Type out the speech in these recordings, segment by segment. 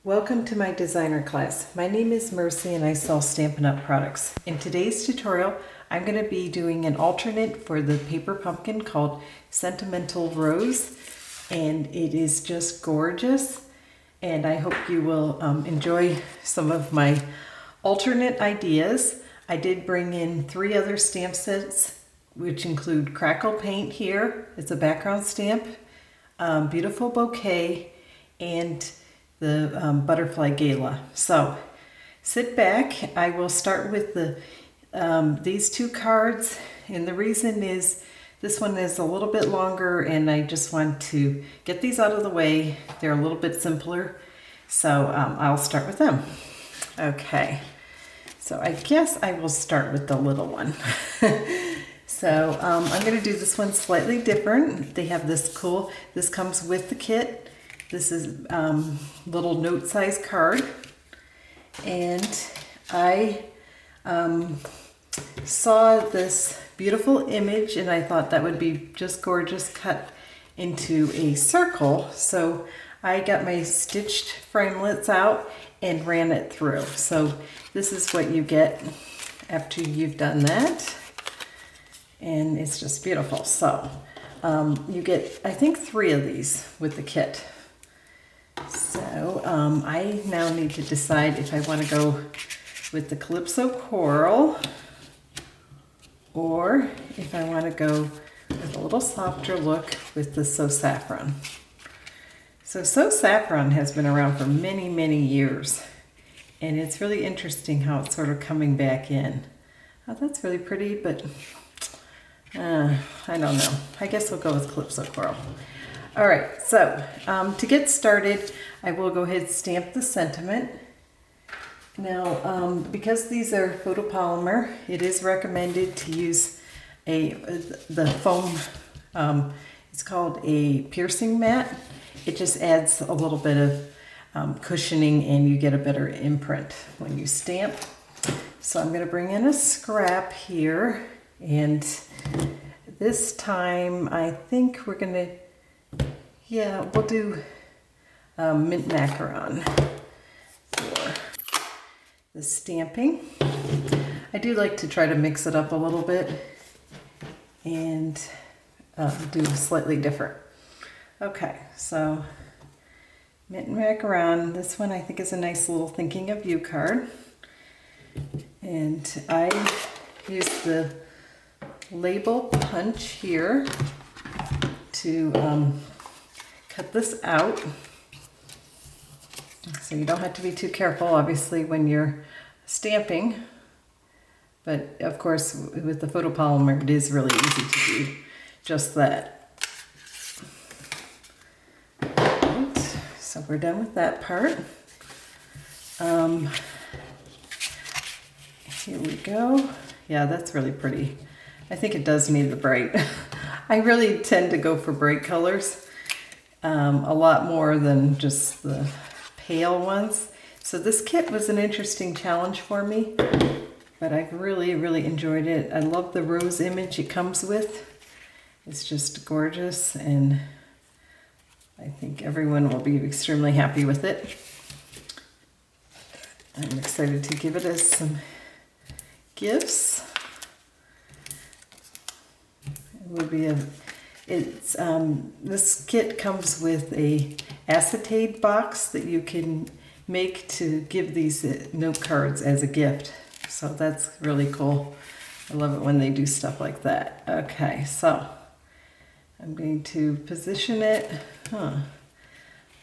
Welcome to my designer class. My name is Mercy and I sell Stampin' Up! Products. In today's tutorial, I'm going to be doing an alternate for the paper pumpkin called Sentimental Rose, and it is just gorgeous, and I hope you will enjoy some of my alternate ideas. I did bring in 3 other stamp sets, which include Crackle paint here. It's a background stamp, beautiful bouquet, and the butterfly Gala. So sit back. I will start with these 2 cards, and the reason is this one is a little bit longer and I just want to get these out of the way. They're a little bit simpler, so I'll start with them. Okay, so I guess I will start with the little one. So I'm going to do this one slightly different. They have this cool, this comes with the kit. This is little note size card, and I saw this beautiful image and I thought that would be just gorgeous cut into a circle. So I got my stitched framelits out and ran it through. So this is what you get after you've done that, and it's just beautiful. So you get, I think, 3 of these with the kit. So I now need to decide if I want to go with the Calypso Coral or if I want to go with a little softer look with the Saffron. So Saffron has been around for many, many years, and it's really interesting how it's sort of coming back in. Oh, that's really pretty, but I don't know. I guess we'll go with Calypso Coral. All right, so to get started, I will go ahead and stamp the sentiment. Now, because these are photopolymer, it is recommended to use the foam. It's called a piercing mat. It just adds a little bit of cushioning, and you get a better imprint when you stamp. So I'm going to bring in a scrap here, and this time I think we're going to, yeah, we'll do mint macaron for the stamping. I do like to try to mix it up a little bit and do slightly different. Okay, so mint macaron. This one I think is a nice little thinking of you card. And I use the label punch here to cut this out. So you don't have to be too careful, obviously, when you're stamping. But of course, with the photopolymer, it is really easy to do just that. Right, so we're done with that part. Here we go. Yeah, that's really pretty. I think it does need the bright. I really tend to go for bright colors a lot more than just the pale ones. So this kit was an interesting challenge for me, but I really, really enjoyed it. I love the rose image it comes with. It's just gorgeous, and I think everyone will be extremely happy with it. I'm excited to give it as some gifts. This kit comes with a acetate box that you can make to give these note cards as a gift. So that's really cool. I love it when they do stuff like that. Okay, so I'm going to position it a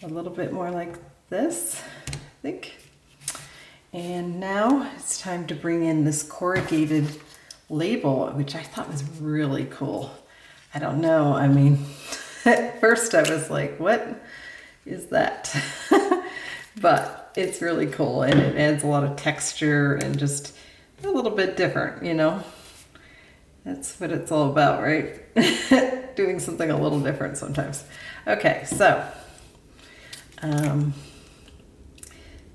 little bit more like this, I think. And now it's time to bring in this corrugated label, which I thought was really cool. I don't know, I mean, at first I was like, what is that? But it's really cool, and it adds a lot of texture and just a little bit different, you know? That's what it's all about, right? Doing something a little different sometimes. Okay, so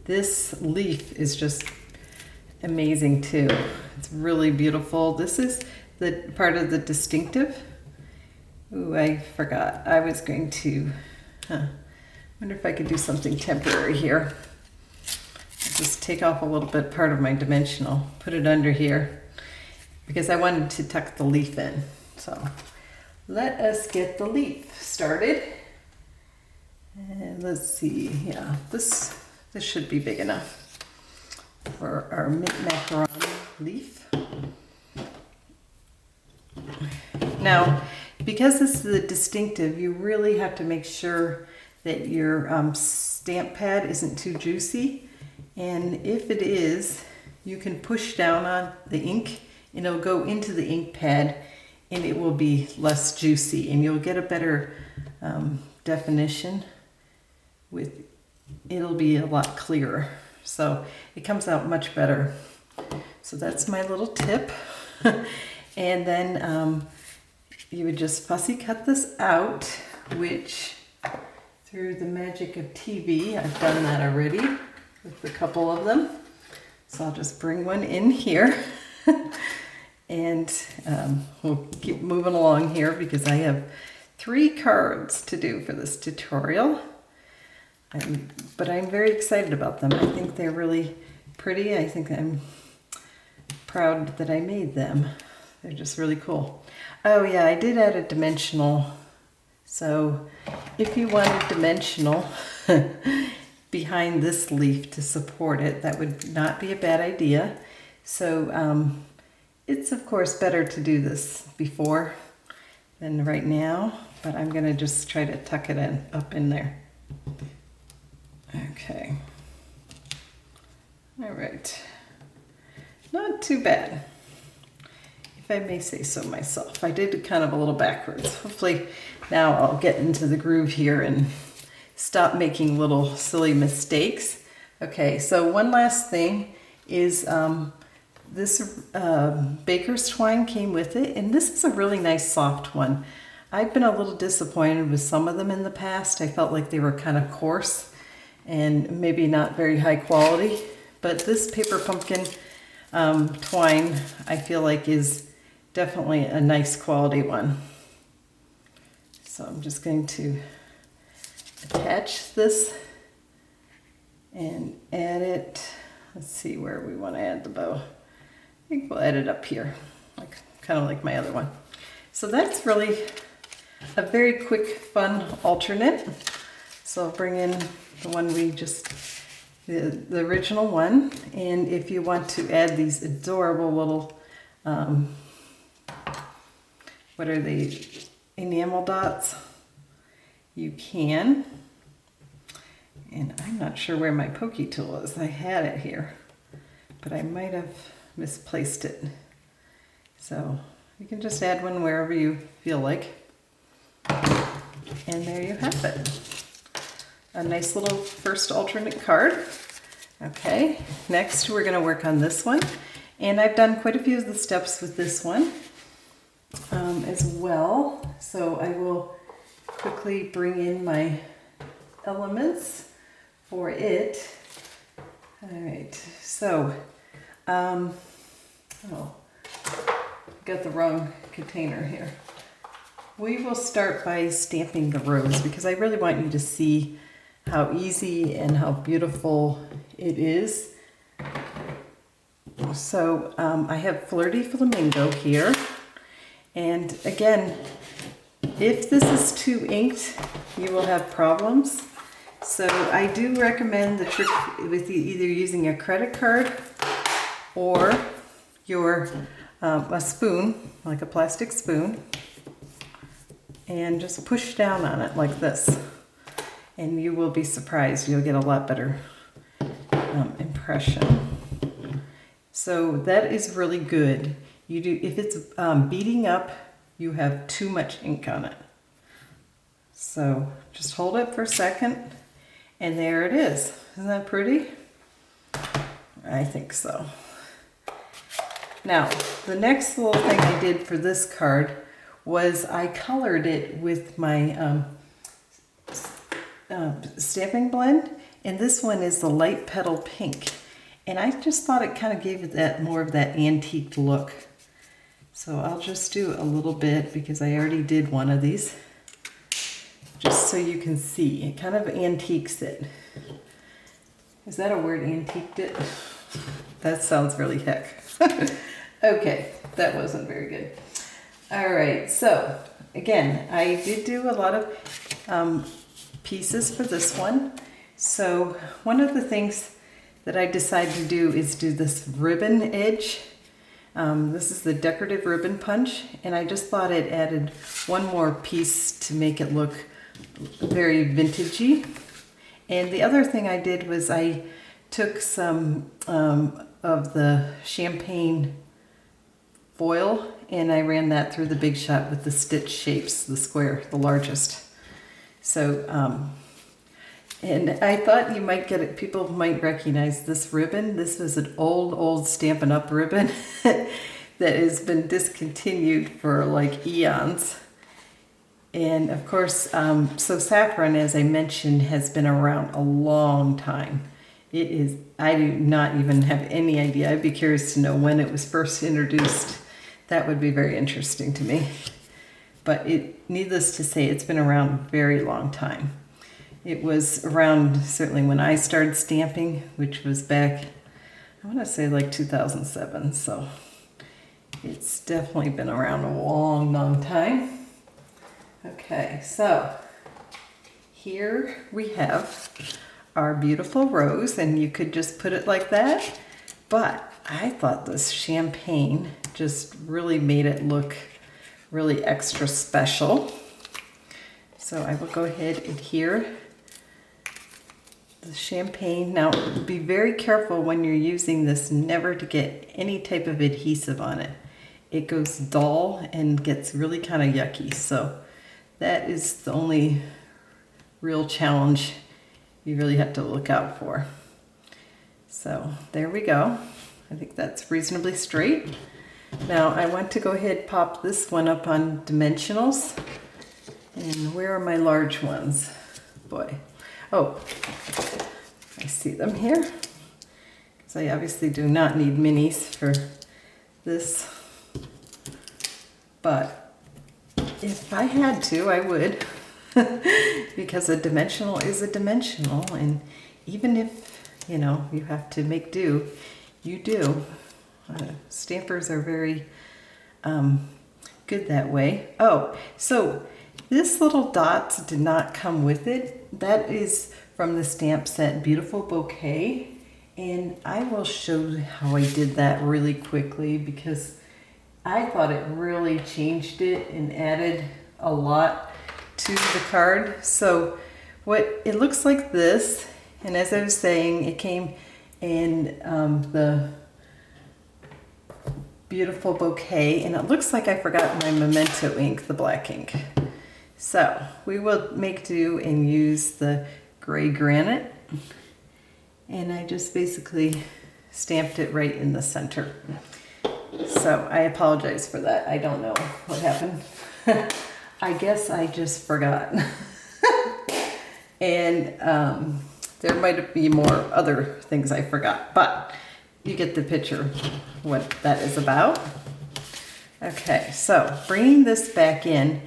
this leaf is just amazing too. It's really beautiful. This is the part of the distinctive. Ooh, I forgot. I was going to, wonder if I could do something temporary here. just take off a little bit part of my dimensional, put it under here, because I wanted to tuck the leaf in. So let us get the leaf started. And let's see, yeah, this should be big enough for our Macaron leaf. Now, because this is a distinctive, you really have to make sure that your stamp pad isn't too juicy. And if it is, you can push down on the ink and it'll go into the ink pad and it will be less juicy and you'll get a better definition. It'll be a lot clearer. So it comes out much better. So that's my little tip. And then you would just fussy cut this out, which through the magic of TV, I've done that already with a couple of them. So I'll just bring one in here and we'll keep moving along here because I have 3 cards to do for this tutorial. But I'm very excited about them. I think they're really pretty. I think I'm proud that I made them. They're just really cool. Oh yeah, I did add a dimensional. So if you wanted dimensional behind this leaf to support it, that would not be a bad idea. So it's of course better to do this before than right now, but I'm gonna just try to tuck it in up in there. Okay. All right. Not too bad, if I may say so myself. I did kind of a little backwards. Hopefully now I'll get into the groove here and stop making little silly mistakes. Okay, so one last thing is this baker's twine came with it, and this is a really nice soft one. I've been a little disappointed with some of them in the past. I felt like they were kind of coarse and maybe not very high quality, but this paper pumpkin twine I feel like is definitely a nice quality one. So I'm just going to attach this and add it. Let's see where we want to add the bow. I think we'll add it up here, like kind of like my other one. So that's really a very quick, fun alternate. So I'll bring in the one we just, the original one. And if you want to add these adorable little, what are they, enamel dots, you can. And I'm not sure where my pokey tool is. I had it here, but I might have misplaced it. So you can just add one wherever you feel like. And there you have it. A nice little first alternate card. Okay, next we're gonna work on this one. And I've done quite a few of the steps with this one as well. So I will quickly bring in my elements for it. All right, so, oh, got the wrong container here. We will start by stamping the rose because I really want you to see how easy and how beautiful it is. So I have Flirty Flamingo here. And again, if this is too inked, you will have problems. So I do recommend the trick with either using a credit card or your a spoon, like a plastic spoon, and just push down on it like this. And you will be surprised. You'll get a lot better impression. So that is really good. You do, if it's beating up, you have too much ink on it. So just hold it for a second, and there it is. Isn't that pretty? I think so. Now, the next little thing I did for this card was I colored it with my stamping blend, and this one is the light petal pink. And I just thought it kind of gave it that more of that antique look. So I'll just do a little bit because I already did one of these, just so you can see. It kind of antiques it. Is that a word, antiqued it? That sounds really hick. Okay, that wasn't very good. All right, so again, I did do a lot of pieces for this one. So one of the things that I decided to do is do this ribbon edge. This is the decorative ribbon punch, and I just thought it added one more piece to make it look very vintagey. And the other thing I did was I took some of the champagne foil and I ran that through the Big Shot with the stitch shapes, the square, the largest. So, and I thought you might get it, people might recognize this ribbon. This was an old Stampin' Up! Ribbon that has been discontinued for like eons. And of course, so Saffron, as I mentioned, has been around a long time. It is, I do not even have any idea. I'd be curious to know when it was first introduced. That would be very interesting to me. But needless to say, it's been around a very long time. It was around certainly when I started stamping, which was back, I want to say like 2007. So it's definitely been around a long time. Okay, so here we have our beautiful rose, and you could just put it like that, but I thought this champagne just really made it look really extra special. So I will go ahead and adhere the champagne. Now be very careful when you're using this never to get any type of adhesive on it. It goes dull and gets really kind of yucky. So that is the only real challenge you really have to look out for. So there we go. I think that's reasonably straight. Now I want to go ahead and pop this one up on dimensionals. And where are my large ones? Boy. Oh, I see them here. Because I obviously do not need minis for this. But if I had to, I would. Because a dimensional is a dimensional. And even if, you know, you have to make do, you do. Stampers are very good that way. Oh, so this little dots did not come with it. That is from the stamp set Beautiful Bouquet. And I will show how I did that really quickly because I thought it really changed it and added a lot to the card. So what it looks like this, and as I was saying, it came in the Beautiful Bouquet, and it looks like I forgot my Memento ink, the black ink. So we will make do and use the gray granite, and I just basically stamped it right in the center. So I apologize for that. I don't know what happened. I guess I just forgot. And there might be more other things I forgot, but you get the picture what that is about. Okay, so bringing this back in,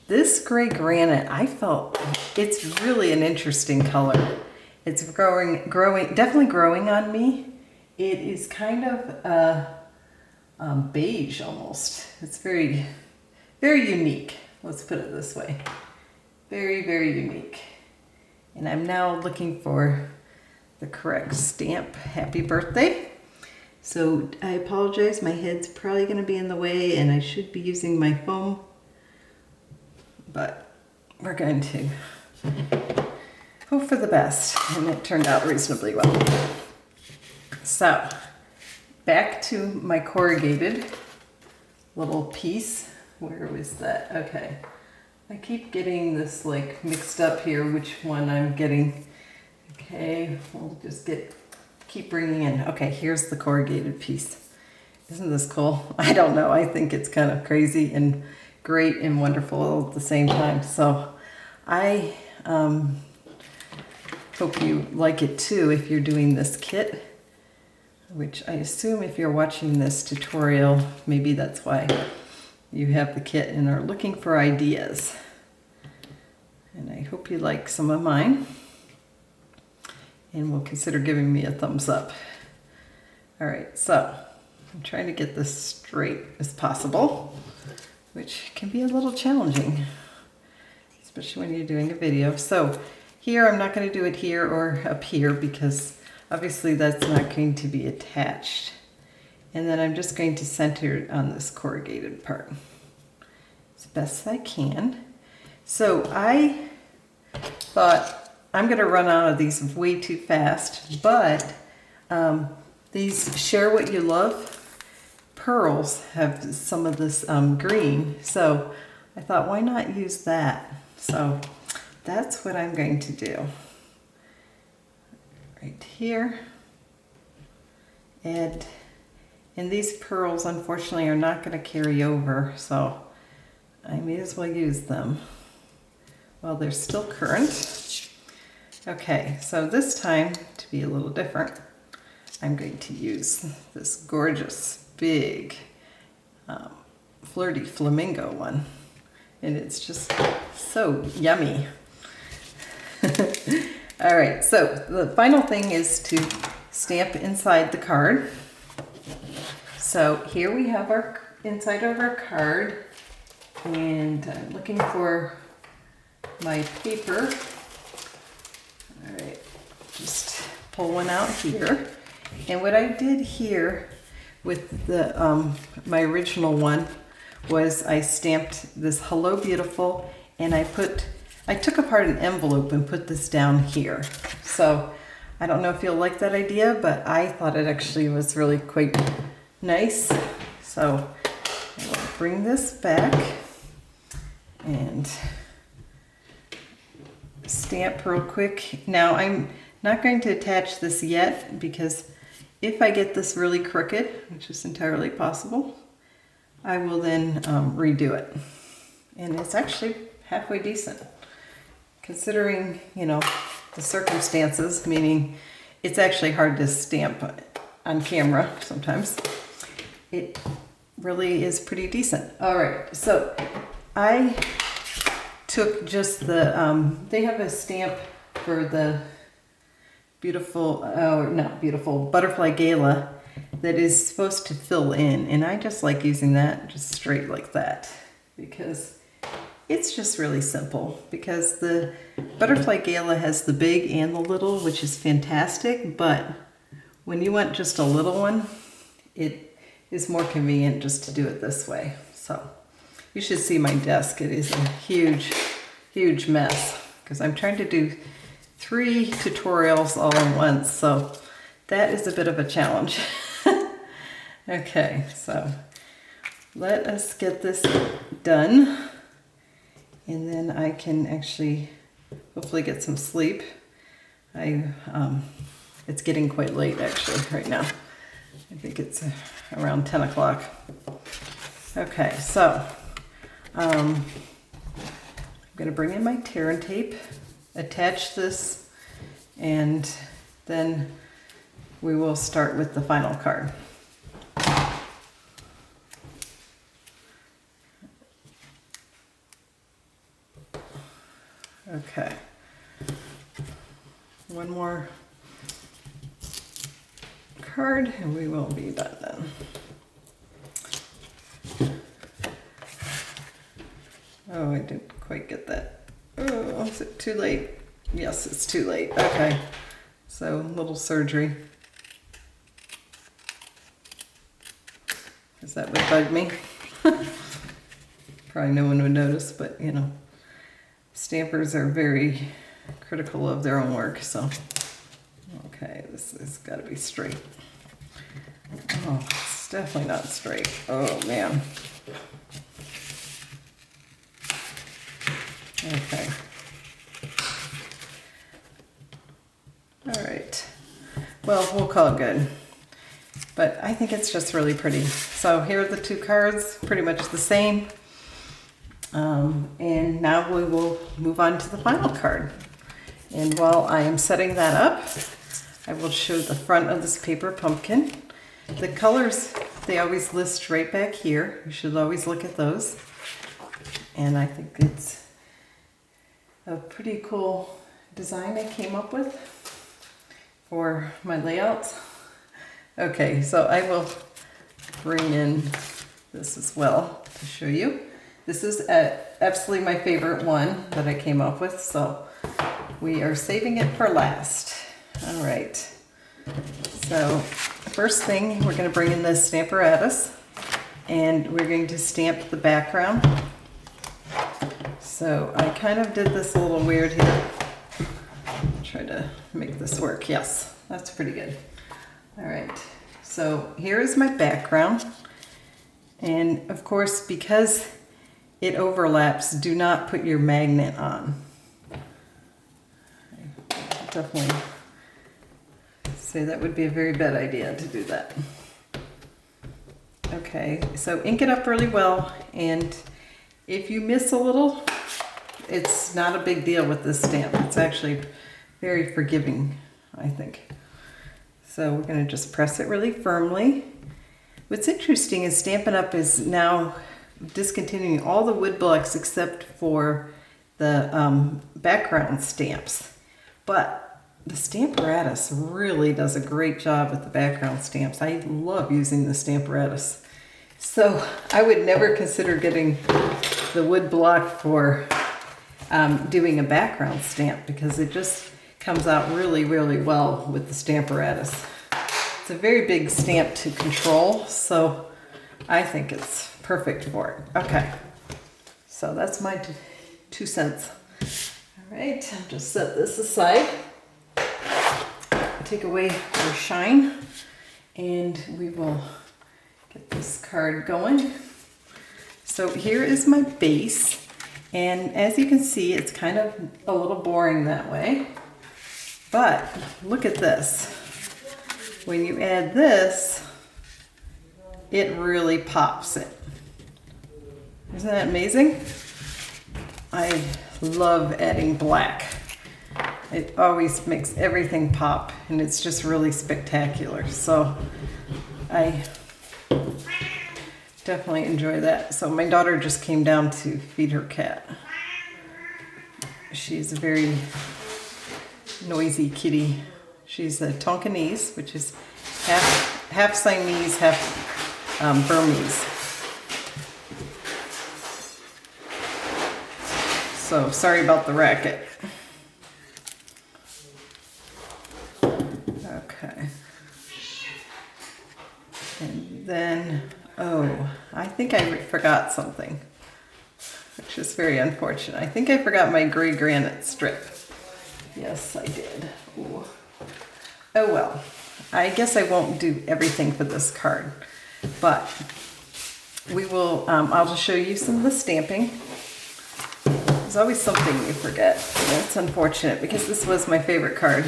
this gray granite, I felt it's really an interesting color. It's definitely growing on me. It is kind of beige almost. It's very, very unique. Let's put it this way. Very, very unique. And I'm now looking for the correct stamp. Happy birthday. So I apologize, my head's probably going to be in the way and I should be using my foam, but we're going to hope for the best, and it turned out reasonably well. So back to my corrugated little piece. Where was that? Okay. I keep getting this like mixed up here, which one I'm getting. Okay, we'll just keep bringing in. Okay, here's the corrugated piece. Isn't this cool? I don't know. I think it's kind of crazy and great and wonderful at the same time. So I hope you like it too if you're doing this kit, which I assume if you're watching this tutorial, maybe that's why you have the kit and are looking for ideas. And I hope you like some of mine. and will consider giving me a thumbs up. All right, so I'm trying to get this straight as possible, which can be a little challenging, especially when you're doing a video. So here, I'm not going to do it here or up here because obviously that's not going to be attached. And then I'm just going to center it on this corrugated part as best I can. So I thought I'm going to run out of these way too fast, but these Share What You Love pearls have some of this green. So I thought, why not use that? So that's what I'm going to do. Right here. And these pearls, unfortunately, are not going to carry over, so I may as well use them while they're still current. Okay, so this time, to be a little different, I'm going to use this gorgeous, big, Flirty Flamingo one. And it's just so yummy. All right, so the final thing is to stamp inside the card. So here we have our inside of our card, and I'm looking for my paper. All right, just pull one out here. And what I did here with the my original one was I stamped this Hello Beautiful, and I took apart an envelope and put this down here. So I don't know if you'll like that idea, but I thought it actually was really quite nice. So I will bring this back and stamp real quick. Now I'm not going to attach this yet because if I get this really crooked, which is entirely possible, I will then redo it. And it's actually halfway decent considering, you know, the circumstances, meaning it's actually hard to stamp on camera sometimes. It really is pretty decent. All right, so I took just the, they have a stamp for the beautiful, not beautiful, Butterfly Gala that is supposed to fill in. And I just like using that just straight like that because it's just really simple, because the Butterfly Gala has the big and the little, which is fantastic, but when you want just a little one, it is more convenient just to do it this way. So you should see my desk. It is a huge, huge mess because I'm trying to do 3 tutorials all at once. So that is a bit of a challenge. Okay, so let us get this done. And then I can actually hopefully get some sleep. It's getting quite late actually right now. I think it's around 10 o'clock. Okay, so I'm gonna bring in my tear and tape, attach this, and then we will start with the final card. Okay, one more card and we will be done then. Oh, I didn't quite get that. Oh, is it too late? Yes, it's too late. Okay, so a little surgery. Because that would bug me. Probably no one would notice, but you know, stampers are very critical of their own work, so. Okay, this has got to be straight. Oh, it's definitely not straight. Oh, man. Okay. All right. Well, we'll call it good. But I think it's just really pretty. So here are the 2 cards, pretty much the same. And now we will move on to the final card. And while I am setting that up, I will show the front of this paper pumpkin. The colors, they always list right back here. You should always look at those. And I think it's a pretty cool design I came up with. for my layouts. Okay, so I will bring in this as well to show you. This is absolutely my favorite one that I came up with, so we are saving it for last. All right, so first thing, we're going to bring in this Stamparatus, and we're going to stamp the background. So I kind of did this a little weird here. Try to make this work. Yes, that's pretty good. All right, so here is my background. And of course, because it overlaps, do not put your magnet on. Definitely say that would be a very bad idea to do that. Okay, so ink it up really well, and if you miss a little, it's not a big deal with this stamp. It's actually very forgiving, I think. So we're going to just press it really firmly. What's interesting is Stampin' Up! Is now discontinuing all the wood blocks except for the background stamps. But the Stamparatus really does a great job with the background stamps. I love using the Stamparatus. So I would never consider getting the wood block for doing a background stamp, because it just comes out really, really well with the Stamparatus. It's a very big stamp to control, so I think it's perfect for it. Okay, so that's my 2 cents. All right, I'll just set this aside. Take away our shine, and we will get this card going. So here is my base, and as you can see, it's kind of a little boring that way, but look at this. When you add this, it really pops it. Isn't that amazing? I love adding black. It always makes everything pop, and it's just really spectacular. So I definitely enjoy that. So my daughter just came down to feed her cat. She's a very noisy kitty. She's a Tonkinese, which is half Siamese, half Burmese. So sorry about the racket. Okay. And then, oh, I think I forgot something, which is very unfortunate. I think I forgot my gray granite strip. Yes, I did. Ooh. Oh well, I guess I won't do everything for this card, but we will, I'll just show you some of the stamping. There's always something you forget. That's unfortunate, because this was my favorite card.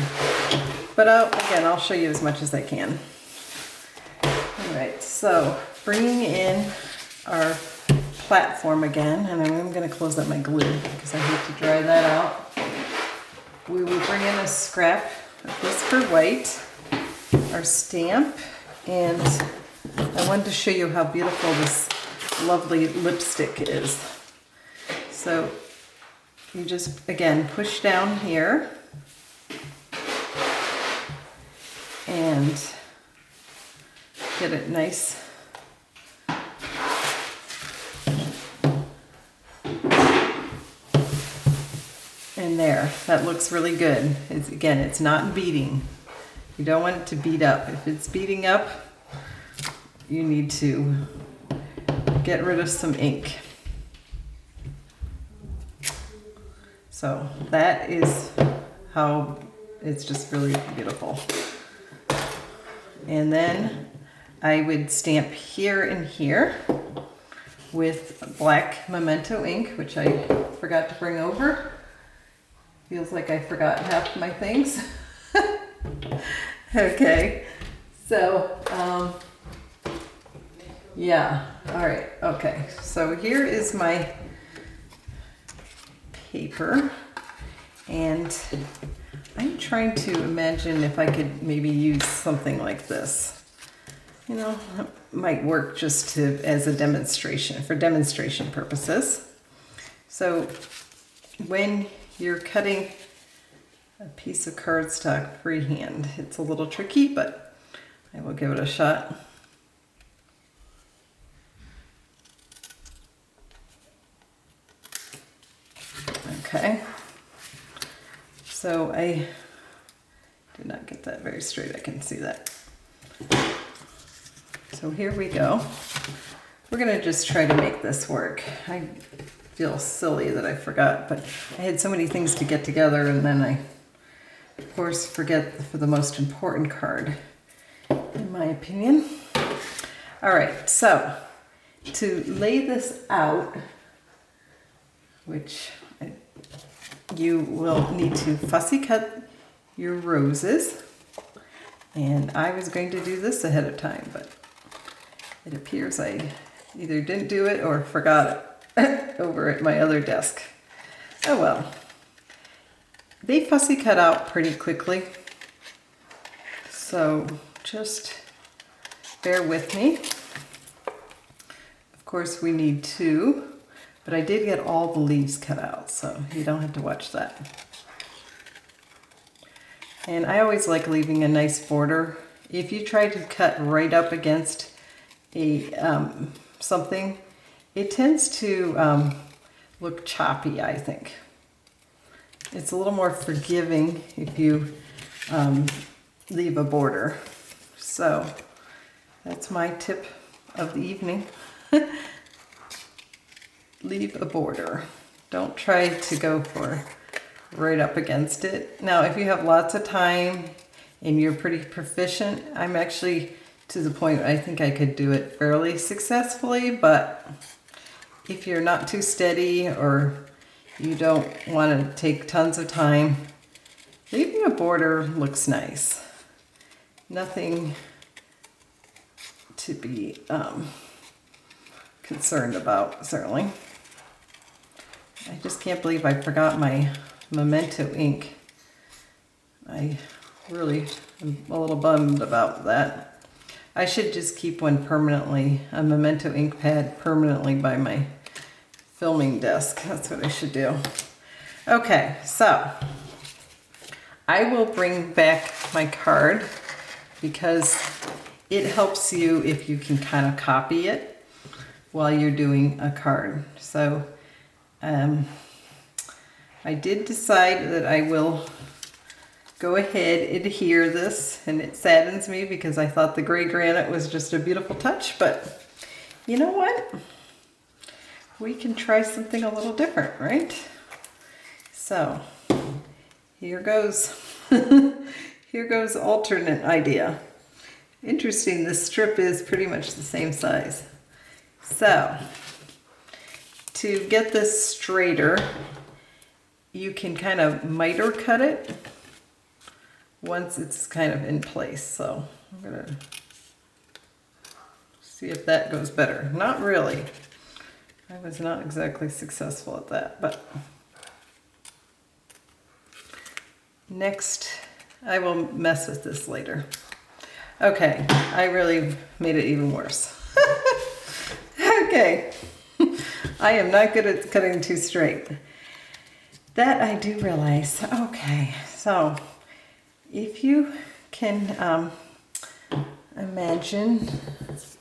But again, I'll show you as much as I can. All right, so bringing in our platform again, and I'm going to close up my glue because I hate to dry that out. We will bring in a scrap of Whisper White, our stamp, and I wanted to show you how beautiful this lovely lipstick is. So you just, again, push down here and get it nice. And there, that looks really good. Again, it's not beading. You don't want it to bead up. If it's beading up, you need to get rid of some ink. So that is how it's just really beautiful. And then I would stamp here and here with black Memento ink, which I forgot to bring over. Feels like I forgot half my things. Okay, so yeah, all right, okay. So here is my paper, and I'm trying to imagine if I could maybe use something like this. You know, it might work just as a demonstration, for demonstration purposes. So when you're cutting a piece of cardstock freehand. It's a little tricky, but I will give it a shot. Okay, so I did not get that very straight, I can see that. So here we go. We're gonna just try to make this work. I feel silly that I forgot, but I had so many things to get together, and then I, of course, forget for the most important card, in my opinion. All right, so to lay this out, which you will need to fussy cut your roses. And I was going to do this ahead of time, but it appears I either didn't do it or forgot it over at my other desk. Oh well. They fussy cut out pretty quickly, so just bear with me. Of course we need two, but I did get all the leaves cut out, so you don't have to watch that. And I always like leaving a nice border. If you try to cut right up against a something, it tends to look choppy, I think. It's a little more forgiving if you leave a border. So that's my tip of the evening. Leave a border. Don't try to go for right up against it. Now, if you have lots of time and you're pretty proficient, I'm actually to the point I think I could do it fairly successfully, but if you're not too steady or you don't want to take tons of time, leaving a border looks nice. Nothing to be concerned about, certainly. I just can't believe I forgot my Memento ink. I really am a little bummed about that. I should just keep one permanently, a Memento ink pad permanently by my filming desk. That's what I should do. Okay, so I will bring back my card because it helps you if you can kind of copy it while you're doing a card. So I did decide that I will go ahead and adhere this, and it saddens me because I thought the gray granite was just a beautiful touch, but you know what? We can try something a little different, right? So here goes. Here goes alternate idea. Interesting, this strip is pretty much the same size. So to get this straighter, you can kind of miter cut it once it's kind of in place. So I'm gonna see if that goes better. Not really. I was not exactly successful at that, but next I will mess with this later. Okay, I really made it even worse. Okay, I am not good at cutting too straight. That I do realize. Okay, so if you can imagine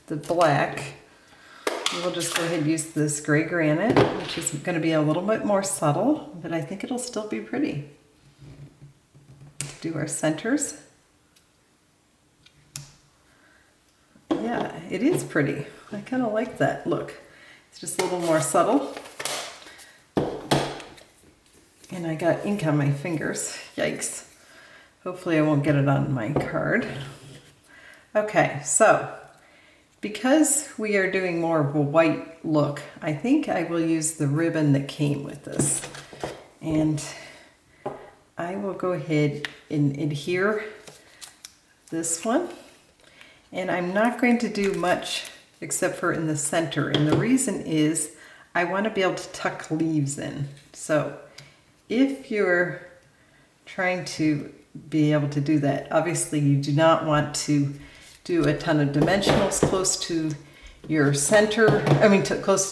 the black, we'll just go ahead and use this gray granite, which is going to be a little bit more subtle, but I think it'll still be pretty. Do our centers. Yeah, it is pretty. I kind of like that look. It's just a little more subtle. And I got ink on my fingers. Yikes. Hopefully I won't get it on my card. Okay, so because we are doing more of a white look, I think I will use the ribbon that came with this. And I will go ahead and adhere this one. And I'm not going to do much except for in the center. And the reason is I want to be able to tuck leaves in. So if you're trying to be able to do that, obviously you do not want to do a ton of dimensionals close to your center, close